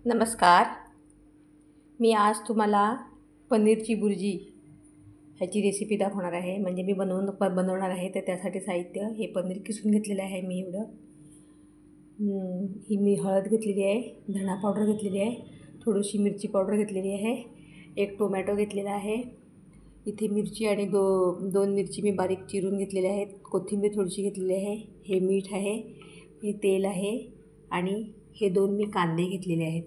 नमस्कार. मी आज तुम्हाला पनीरची बुर्जी ह्याची रेसिपी दाखवणार आहे. म्हणजे मी बनवणार आहे. तर त्यासाठी साहित्य हे पनीर किसून घेतलेलं आहे मी एवढं. ही मी हळद घेतलेली आहे, धना पावडर घेतलेली आहे, थोडीशी मिरची पावडर घेतलेली आहे, एक टोमॅटो घेतलेला आहे. इथे मिरची आणि दोन मिरची मी बारीक चिरून घेतलेल्या आहेत. कोथिंबीर थोडीशी घेतलेली आहे. हे मीठ आहे, हे तेल आहे आणि हे दोन मी कांदे घेतलेले आहेत.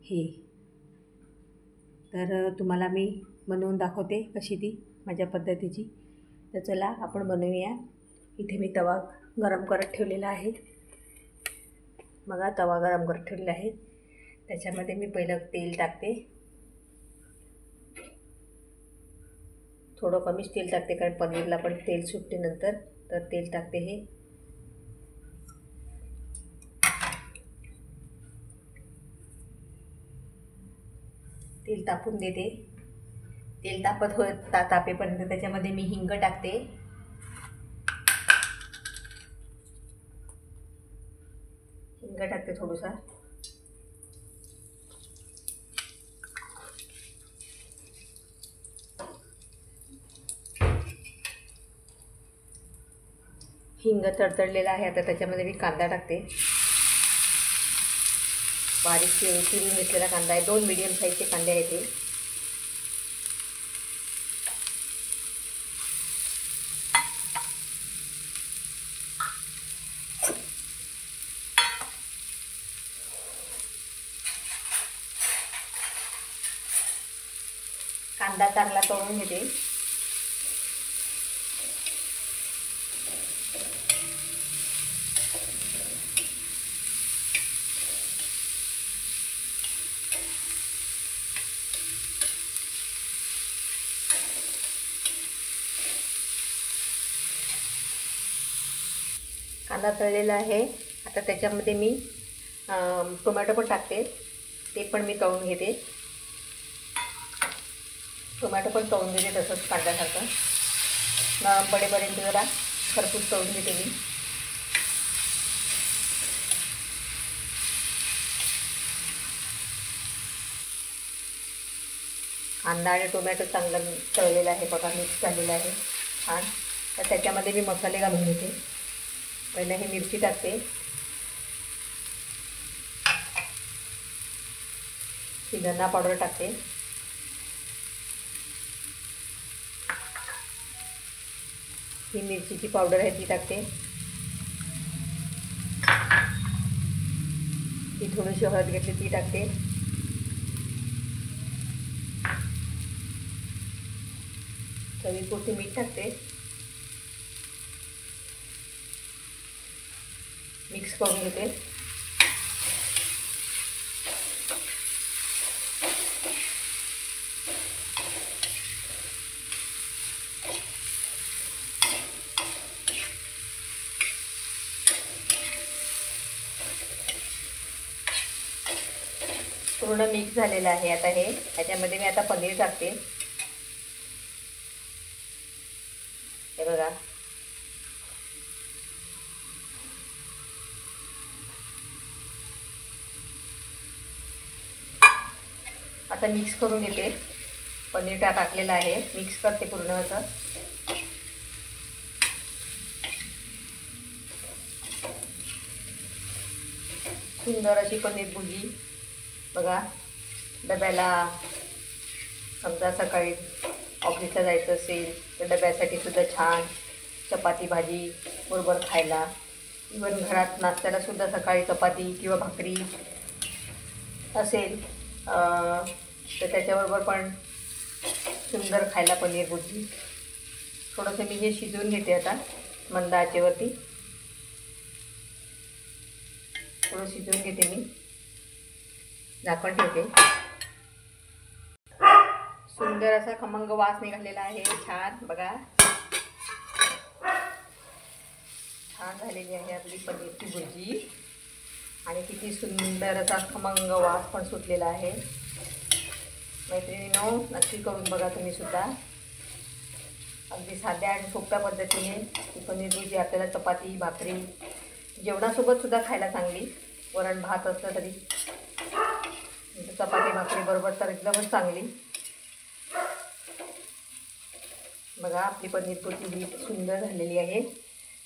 हे तर तुम्हाला मी बनवून दाखवते कशी ती माझ्या पद्धतीची. तर चला आपण बनवूया. इथे मी तवा गरम करत ठेवलेला आहे. बघा, तवा गरम करत ठेवलेला आहे. त्याच्यामध्ये मी पहिलं तेल टाकते. थोडं कमीच तेल टाकते कारण पनीरला पण तेल सुटते नंतर. तर तेल टाकते. हे तेल तापून देते. तेल तापेपर्यंत त्याच्यामध्ये मी हिंग टाकते. हिंग टाकते थोडासा. हिंग तडतडलेला आहे. आता त्याच्यामध्ये मी कांदा टाकते. बारीक चिरून घेतलेला कांदा आहे. 2 मीडियम साईजचे कांदे आहेत ते. कांदा चांगला तळून घेते. कांदा तळलेला आहे. आता त्याच्यामध्ये मी टोमॅटो पण टाकते. ते पण मी तळून घेते. टोमॅटो पण तळून घेते तसंच कांद्यासारखं. नरम पडेपर्यंत जरा खरपूस तळून घेते मी. कांदा आणि टोमॅटो चांगला तळलेला आहे. बघा, मिक्स झालेला आहे छान. तर त्याच्यामध्ये मी मसाले घालून घेते. पहिलं ही मिरची टाकते. ही धना पावडर टाकते. ही मिरचीची पावडर आहे ती टाकते. ही थोडीशी हळद घेतली ती टाकते. चवीपुरती मीठ टाकते. मिक्स करून घेते. पूर्ण मिक्स झालेलं आहे. आता ह्याच्यामध्ये मी आता पनीर टाकते. हे बघा, आता मिक्स करून घेते. पनीर टाकलेलं आहे. मिक्स करते पूर्ण असं. सुंदर अशी पनीर भुर्जी. बघा, डब्याला समजा सकाळी ऑफिसला जायचं असेल तर डब्यासाठी सुद्धा छान. चपाती भाजी बरोबर खायला. इवन घरात नाश्त्याला सुद्धा सकाळी चपाती किंवा भाकरी असेल तर त्याच्याबरोबर पण सुंदर खायला पनीर भुर्जी. थोडंसं मी हे शिजवून घेते आता मंद आचेवरती. थोडं शिजवून घेते मी. झाकण ठेवते. सुंदर असा खमंग वास निघालेला आहे. छान. बघा, छान झालेली आहे आपली पनीरची भुर्जी. आणि किती सुंदर असा खमंग वास पण सुटलेला आहे. मैत्रिणींनो, नक्की करून बघा तुम्ही सुद्धा. अगदी साध्या आणि सोप्या पद्धतीने ही पनीर भुर्जी आपल्याला चपाती भाकरी जेवणासोबत सुद्धा खायला चांगली. वरण भात असलं तरी चपाती भाकरी बरोबर तर एकदमच चांगली. बघा आपली पनीर भुर्जी ही सुंदर झालेली आहे.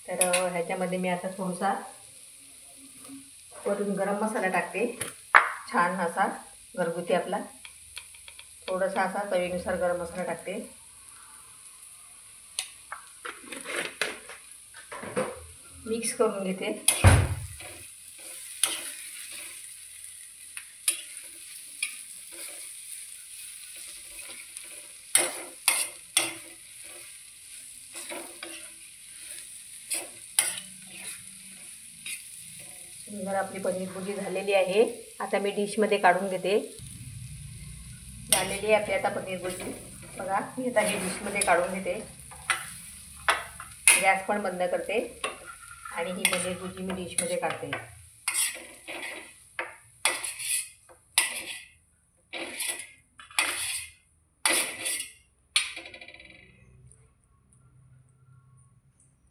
तर ह्याच्यामध्ये मी आता थोडासा वरून गरम मसाला टाकते, छान असा घरगुती आपला. थोडासा असा चवीनुसार गरम मसाला टाकते. मिक्स करून घेते. सुंदर आपली पनीर भुर्जी झालेली आहे. आता मी डिशमध्ये काढून घेते. झालेली आहे आपली आता पनीर भुर्जी. बघा मी आता ही डिशमध्ये काढून घेते. गॅस पण बंद करते आणि ही पनीर भुर्जी मी डिशमध्ये काढते.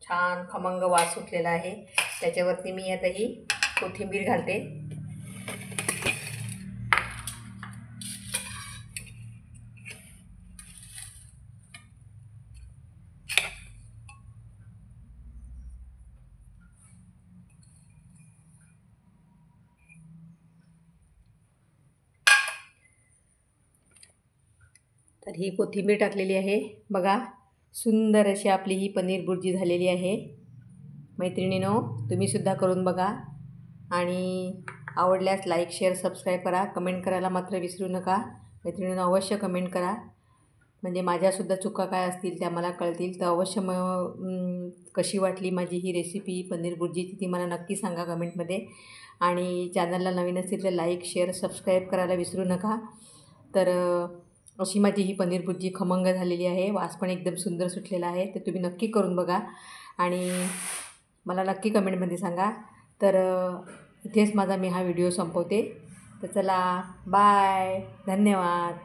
छान खमंग वास सुटलेला आहे. त्याच्यावरती मी आता ही कोथिंबीर घालते. तर ही कोथिंबीर टाकलेली आहे. बघा सुंदर अशी आपली ही पनीर भुर्जी झालेली आहे. मैत्रिणींनो, तुम्हीसुद्धा करून बघा आणि आवडल्यास लाईक शेअर सबस्क्राईब करा. कमेंट करायला मात्र विसरू नका. मैत्रिणींनो अवश्य कमेंट करा, म्हणजे माझ्यासुद्धा चुका काय असतील त्या मला कळतील. तर अवश्य कशी वाटली माझी ही रेसिपी पनीर भुर्जीची ती मला नक्की सांगा कमेंटमध्ये. आणि चॅनलला नवीन असतील तर लाईक शेअर सबस्क्राईब करायला विसरू नका. तर अशी माझी ही पनीर भुर्जी खमंग झालेली आहे. वास पण एकदम सुंदर सुटलेला आहे. तर तुम्ही नक्की करून बघा आणि मला नक्की कमेंटमध्ये सांगा. तर इथेच माझा मी हा व्हिडिओ संपवते. तर चला बाय, धन्यवाद.